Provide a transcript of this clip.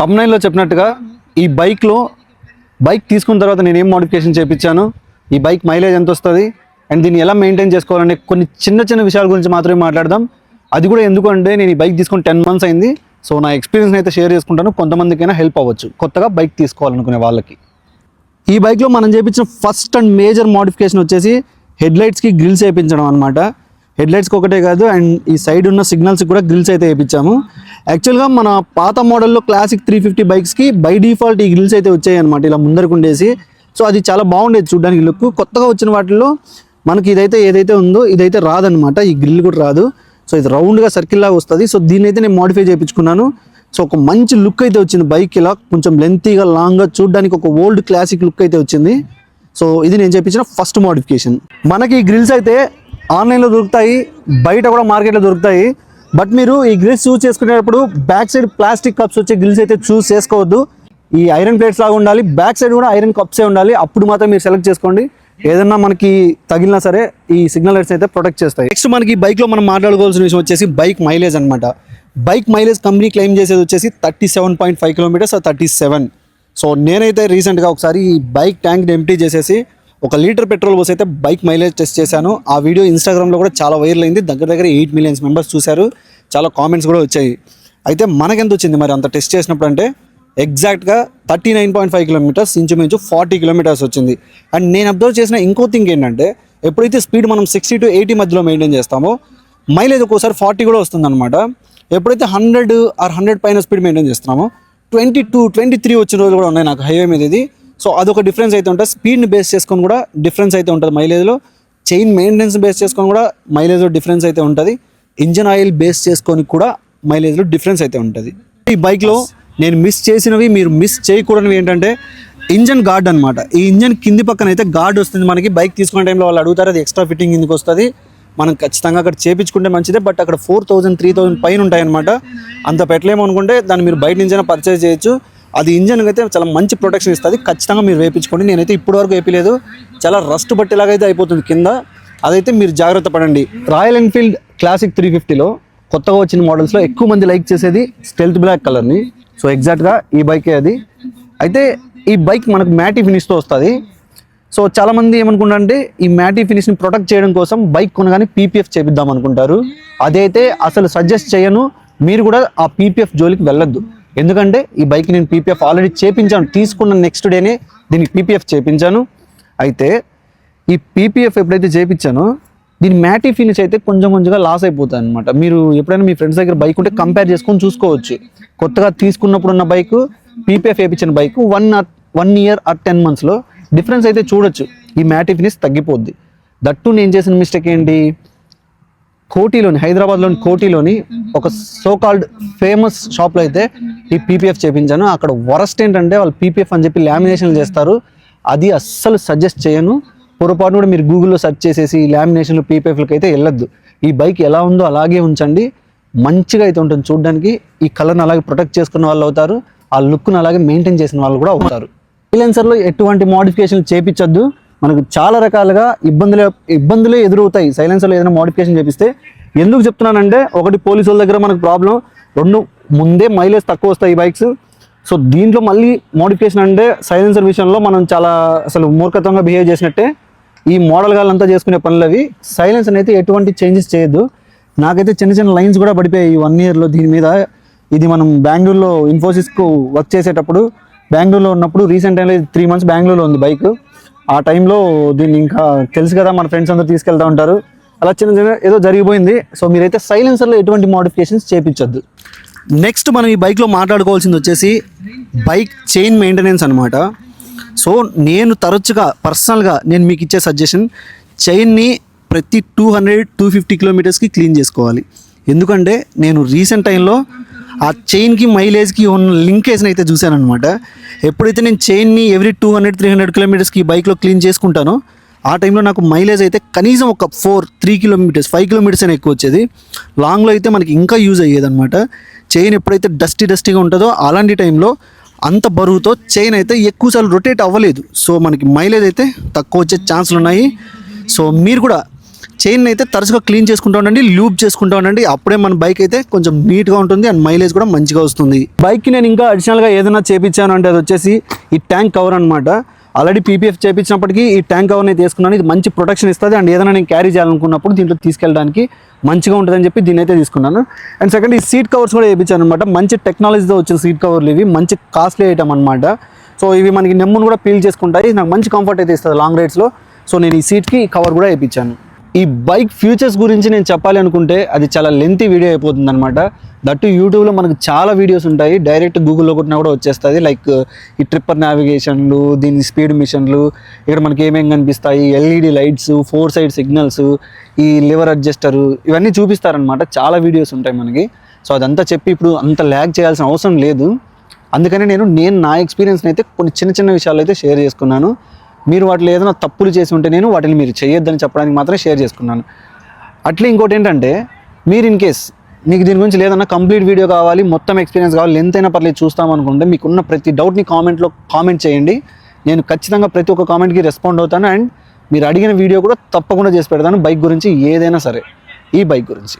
తమ్నైల్లో చెప్పినట్టుగా ఈ బైక్ తీసుకున్న తర్వాత నేను ఏం మోడిఫికేషన్ చేయించాను, ఈ బైక్ మైలేజ్ ఎంత వస్తుంది అండ్ దీన్ని ఎలా మెయింటైన్ చేసుకోవాలనే కొన్ని చిన్న చిన్న విషయాల గురించి మాత్రమే మాట్లాడదాం. అది కూడా ఎందుకంటే నేను ఈ బైక్ తీసుకుని 10 months అయింది. సో నా ఎక్స్పీరియన్స్ అయితే షేర్ చేసుకుంటాను, కొంతమందికైనా హెల్ప్ అవ్వచ్చు కొత్తగా బైక్ తీసుకోవాలనుకునే వాళ్ళకి. ఈ బైక్లో మనం చేయించిన ఫస్ట్ అండ్ మేజర్ మోడిఫికేషన్ వచ్చేసి హెడ్లైట్స్కి గ్రిల్స్ వేయించడం అనమాట. హెడ్లైట్స్కి ఒకటే కాదు అండ్ ఈ సైడ్ ఉన్న సిగ్నల్స్కి కూడా గ్రిల్స్ అయితే వేయించాము. యాక్చువల్గా మన పాత మోడల్లో క్లాసిక్ 350 బైక్స్కి బై డిఫాల్ట్ ఈ గ్రిల్స్ అయితే వచ్చాయి అనమాట, ఇలా ముందరకు ఉండేసి. సో అది చాలా బాగుండేది చూడడానికి లుక్. కొత్తగా వచ్చిన వాటిల్లో మనకి ఏదైతే ఉందో ఇదైతే రాదనమాట, ఈ గ్రిల్ కూడా రాదు. సో ఇది రౌండ్గా సర్కిల్ లాగా వస్తుంది. సో దీన్ని అయితే నేను మోడిఫై చేయించుకున్నాను. సో ఒక మంచి లుక్ అయితే వచ్చింది బైక్, ఇలా కొంచెం లెంతీగా లాంగ్గా చూడడానికి ఒక ఓల్డ్ క్లాసిక్ లుక్ అయితే వచ్చింది. సో ఇది నేను చేయించిన ఫస్ట్ మోడిఫికేషన్. మనకి ఈ గ్రిల్స్ అయితే ఆన్లైన్లో దొరుకుతాయి, బయట కూడా మార్కెట్లో దొరుకుతాయి. బట్ మీరు ఈ గ్రిల్స్ చూస్ చేసుకునేటప్పుడు బ్యాక్ సైడ్ ప్లాస్టిక్ కప్స్ వచ్చే గ్రిల్స్ అయితే చూస్ చేసుకోవద్దు. ఈ ఐరన్ ప్లేట్స్ లాగా ఉండాలి, బ్యాక్ సైడ్ కూడా ఐరన్ కప్సే ఉండాలి. అప్పుడు మాత్రం మీరు సెలెక్ట్ చేసుకోండి. ఏదన్నా మనకి తగిలినా సరే ఈ సిగ్నల్ లైట్స్ అయితే ప్రొటెక్ట్ చేస్తాయి. నెక్స్ట్ మనకి బైక్లో మనం మాట్లాడుకోవాల్సిన విషయం వచ్చేసి బైక్ మైలేజ్ అనమాట. బైక్ మైలేజ్ కంపెనీ క్లెయిమ్ చేసేది వచ్చేసి 37.5 కిలోమీటర్స్ 37. సో నేనైతే రీసెంట్గా ఒకసారి ఈ బైక్ ట్యాంక్ ఎంప్టీ చేసేసి 1 లీటర్ పెట్రోల్ పోసి అయితే బైక్ మైలేజ్ టెస్ట్ చేశాను. ఆ వీడియో ఇన్స్టాగ్రామ్లో కూడా చాలా వైరల్ అయింది. దగ్గర 8 million మెంబర్స్ చూశారు, చాలా కామెంట్స్ కూడా వచ్చాయి. అయితే మనకెంత వచ్చింది మరి అంత టెస్ట్ చేసినప్పుడు అంటే ఎగ్జాక్ట్గా 39.5 కిలోమీటర్స్, ఇంచుమించు 40 కిలోమీటర్స్ వచ్చింది. అండ్ నేను అబ్జర్వ్ చేసిన ఇంకో థింగ్ ఏంటంటే ఎప్పుడైతే స్పీడ్ మనం 60 to 80 మధ్యలో మెయింటైన్ చేస్తామో మైలేజ్ ఒక్కోసారి 40 కూడా వస్తుంది అనమాట. ఎప్పుడైతే 100 or 100 పైన స్పీడ్ మెయింటైన్ చేస్తున్నామో 22, 23 వచ్చిన రోజులు కూడా ఉన్నాయి నాకు హైవే మీద ఇది. సో అదొక డిఫరెన్స్ అయితే ఉంటుంది. స్పీడ్ని బేస్ చేసుకొని కూడా డిఫరెన్స్ అయితే ఉంటుంది మైలేజ్లో. చైన్ మెయింటెనెన్స్ బేస్ చేసుకొని కూడా మైలేజ్లో డిఫరెన్స్ అయితే ఉంటుంది. ఇంజన్ ఆయిల్ బేస్ చేసుకొని కూడా మైలేజ్లో డిఫరెన్స్ అయితే ఉంటుంది. ఈ బైక్లో నేను మిస్ చేసినవి, మీరు మిస్ చేయకూడనివి ఏంటంటే ఇంజన్ గార్డ్ అనమాట. ఈ ఇంజన్ కింది పక్కన అయితే గార్డ్ వస్తుంది మనకి. బైక్ తీసుకునే టైంలో వాళ్ళు అడుగుతారు అది ఎక్స్ట్రా ఫిట్టింగ్ ఎందుకు వస్తుంది, మనం ఖచ్చితంగా అక్కడ చేపించుకుంటే మంచిదే. బట్ అక్కడ 4,000, 3,000 పైన ఉంటాయి అనమాట. అంత పెట్టలేము అనుకుంటే దాన్ని మీరు బయట నుంచైనా పర్చేజ్ చేయొచ్చు. అది ఇంజన్కి అయితే చాలా మంచి ప్రొటెక్షన్ ఇస్తుంది, ఖచ్చితంగా మీరు వేయించుకోండి. నేనైతే ఇప్పటి వరకు వేయలేదు, చాలా రస్ట్ బట్టేలాగా అయితే అయిపోతుంది కింద. అదైతే మీరు జాగ్రత్త పడండి. రాయల్ ఎన్ఫీల్డ్ క్లాసిక్ 350లో కొత్తగా వచ్చిన మోడల్స్లో ఎక్కువ మంది లైక్ చేసేది స్టెల్త్ బ్లాక్ కలర్ని. సో ఎగ్జాక్ట్గా ఈ బైకే అది. అయితే ఈ బైక్ మనకు మ్యాటీ ఫినిష్తో వస్తుంది. సో చాలామంది ఏమనుకుంటారంటే ఈ మ్యాటీ ఫినిష్ని ప్రొటెక్ట్ చేయడం కోసం బైక్ కొనగానే పీపీఎఫ్ చేపిద్దాం అనుకుంటారు. అదైతే అసలు సజెస్ట్ చేయను. మీరు కూడా ఆ పీపీఎఫ్ జోలికి వెళ్ళొద్దు. ఎందుకంటే ఈ బైక్ నేను పీపీఎఫ్ ఆల్రెడీ చేపించాను, తీసుకున్న నెక్స్ట్ డేనే దీనికి పీపీఎఫ్ చేపించాను. అయితే ఈ పీపీఎఫ్ ఎప్పుడైతే చేపించానో దీని మ్యాటీ ఫినిష్ అయితే కొంచెంగా లాస్ అయిపోతుంది అనమాట. మీరు ఎప్పుడైనా మీ ఫ్రెండ్స్ దగ్గర బైక్ ఉంటే కంపేర్ చేసుకొని చూసుకోవచ్చు. కొత్తగా తీసుకున్నప్పుడు ఉన్న బైక్, పీపీఎఫ్ వేయించిన బైక్ 1 year or 10 monthsలో డిఫరెన్స్ అయితే చూడొచ్చు. ఈ మ్యాటీ ఫినిష్ తగ్గిపోద్ది. దట్టు నేను చేసిన మిస్టేక్ ఏంటి, కోటిలోని, హైదరాబాద్లోని కోటిలోని ఒక సోకాల్డ్ ఫేమస్ షాప్లో అయితే ఈ పీపీఎఫ్ చేయించాను. అక్కడ వరస్ట్ ఏంటంటే వాళ్ళు పీపీఎఫ్ అని చెప్పి లామినేషన్లు చేస్తారు. అది అస్సలు సజెస్ట్ చేయను. పొరపాటు కూడా మీరు గూగుల్లో సెర్చ్ చేసేసి లామినేషన్లు పీపీఎఫ్లకి అయితే వెళ్ళొద్దు. ఈ బైక్ ఎలా ఉందో అలాగే ఉంచండి, మంచిగా అయితే ఉంటుంది చూడడానికి. ఈ కలర్ని అలాగే ప్రొటెక్ట్ చేసుకున్న వాళ్ళు అవుతారు, ఆ లుక్ను అలాగే మెయింటైన్ చేసిన వాళ్ళు కూడా అవుతారు. సైలెన్సర్లో ఎటువంటి మోడిఫికేషన్లు చేయించొద్దు. మనకు చాలా రకాలుగా ఇబ్బందులే ఎదురవుతాయి సైలెన్సర్లో ఏదైనా మోడిఫికేషన్ చేపిస్తే. ఎందుకు చెప్తున్నానంటే, ఒకటి పోలీసు వాళ్ళ దగ్గర మనకు ప్రాబ్లం, 2 ముందే మైలేజ్ తక్కువ వస్తాయి ఈ బైక్స్. సో దీంట్లో మళ్ళీ మోడిఫికేషన్ అంటే సైలెన్సర్ విషయంలో మనం చాలా అసలు మూర్ఖతంగా బిహేవ్ చేసినట్టే. ఈ మోడల్ గాలంతా చేసుకునే పనులు అవి. సైలెన్సర్ అయితే ఎటువంటి చేంజెస్ చేయొద్దు. నాకైతే చిన్న లైన్స్ కూడా పడిపోయాయి 1 yearలో దీని మీద. ఇది మనం బెంగళూరులో ఇన్ఫోసిస్కు వర్క్ చేసేటప్పుడు, బెంగళూరులో ఉన్నప్పుడు రీసెంట్ టైంలో 3 months బెంగళూరులో ఉంది బైక్. ఆ టైంలో దీన్ని ఇంకా తెలుసు కదా, మన ఫ్రెండ్స్ అందరూ తీసుకెళ్తూ ఉంటారు, అలా చిన్న ఏదో జరిగిపోయింది. సో మీరైతే సైలెన్సర్లో ఎటువంటి మోడిఫికేషన్స్ చేయించొద్దు. నెక్స్ట్ మనం ఈ బైక్లో మాట్లాడుకోవాల్సింది వచ్చేసి బైక్ చైన్ మెయింటెనెన్స్ అనమాట. సో నేను తరచుగా పర్సనల్గా నేను మీకు ఇచ్చే సజెషన్, చైన్ని ప్రతి 200-250 కిలోమీటర్స్కి క్లీన్ చేసుకోవాలి. ఎందుకంటే నేను రీసెంట్ టైంలో ఆ చైన్కి మైలేజ్కి ఉన్న లింకేజ్ని అయితే చూశాను అనమాట. ఎప్పుడైతే నేను చైన్ని ఎవ్రీ 200-300 కిలోమీటర్స్కి ఈ బైక్లో క్లీన్ చేసుకుంటానో ఆ టైంలో నాకు మైలేజ్ అయితే కనీసం ఒక 4-3 కిలోమీటర్స్ 5 కిలోమీటర్స్ అయినా ఎక్కువ వచ్చేది. లాంగ్లో అయితే మనకి ఇంకా యూజ్ అయ్యేది అనమాట. చైన్ ఎప్పుడైతే డస్టీగా ఉంటుందో అలాంటి టైంలో అంత బరువుతో చైన్ అయితే ఎక్కువసార్లు రొటేట్ అవ్వలేదు. సో మనకి మైలేజ్ అయితే తక్కువ వచ్చే ఛాన్సులు ఉన్నాయి. సో మీరు కూడా చైన్ అయితే తరచుగా క్లీన్ చేసుకుంటూ ఉండండి, లూప్ చేసుకుంటూ ఉండండి. అప్పుడే మన బైక్ అయితే కొంచెం నీట్గా ఉంటుంది అండ్ మైలేజ్ కూడా మంచిగా వస్తుంది. బైక్కి నేను ఇంకా అడిషనల్గా ఏదైనా చేపించాను అంటే అది వచ్చేసి ఈ ట్యాంక్ కవర్ అనమాట. ఆల్రెడీ పీపీఎఫ్ చేయించినప్పటికీ ఈ ట్యాంక్ కవర్ని అయితే తీసుకున్నాను. ఇది మంచి ప్రొటెక్షన్ ఇస్తుంది అండ్ ఏదైనా నేను క్యారీ చేయాలనుకున్నప్పుడు దీంట్లో తీసుకెళ్ళడానికి మంచిగా ఉంటుందని చెప్పి దీని అయితే తీసుకున్నాను. అండ్ సెకండ్ ఈ సీట్ కవర్స్ కూడా వేయించాను అనమాట. మంచి టెక్నాలజీతో వచ్చిన సీట్ కవర్లు ఇవి, మంచి కాస్ట్లీ ఐటమ్ అనమాట. సో ఇవి మనకి నెమ్మును కూడా పీల్ చేసుకుంటాయి, నాకు మంచి కంఫర్ట్ అయితే ఇస్తుంది లాంగ్ రైడ్స్లో. సో నేను ఈ సీట్కి కవర్ కూడా వేయించాను. ఈ బైక్ ఫ్యూచర్స్ గురించి నేను చెప్పాలి అనుకుంటే అది చాలా లెంతీ వీడియో అయిపోతుంది అనమాట. దట్టు యూట్యూబ్లో మనకు చాలా వీడియోస్ ఉంటాయి, డైరెక్ట్ గూగుల్లో కొట్టినా కూడా వచ్చేస్తుంది. లైక్ ఈ ట్రిప్పర్ నావిగేషన్లు, దీని స్పీడ్ మిషన్లు, ఇక్కడ మనకి ఏమేమి కనిపిస్తాయి, ఎల్ఈడి లైట్స్, 4 సైడ్ సిగ్నల్స్, ఈ లివర్ అడ్జస్టరు, ఇవన్నీ చూపిస్తారనమాట. చాలా వీడియోస్ ఉంటాయి మనకి. సో అదంతా చెప్పి ఇప్పుడు అంత ల్యాగ్ చేయాల్సిన అవసరం లేదు. అందుకని నేను నా ఎక్స్పీరియన్స్ని అయితే కొన్ని చిన్న చిన్న విషయాలు అయితే షేర్ చేసుకున్నాను. మీరు వాటిలో ఏదైనా తప్పులు చేసి ఉంటే నేను వాటిని మీరు చేయొద్దని చెప్పడానికి మాత్రమే షేర్ చేసుకున్నాను. అట్లే ఇంకోటి ఏంటంటే, మీరు ఇన్ కేస్ మీకు దీని గురించి లేదన్నా కంప్లీట్ వీడియో కావాలి, మొత్తం ఎక్స్పీరియన్స్ కావాలి, లెంత్ అయినా పర్లేదు చూస్తామనుకుంటే మీకున్న ప్రతి డౌట్ని కామెంట్లో కామెంట్ చేయండి. నేను ఖచ్చితంగా ప్రతి ఒక్క కామెంట్కి రెస్పాండ్ అవుతాను. అండ్ మీరు అడిగిన వీడియో కూడా తప్పకుండా చేసి పెడతాను, బైక్ గురించి ఏదైనా సరే, ఈ బైక్ గురించి.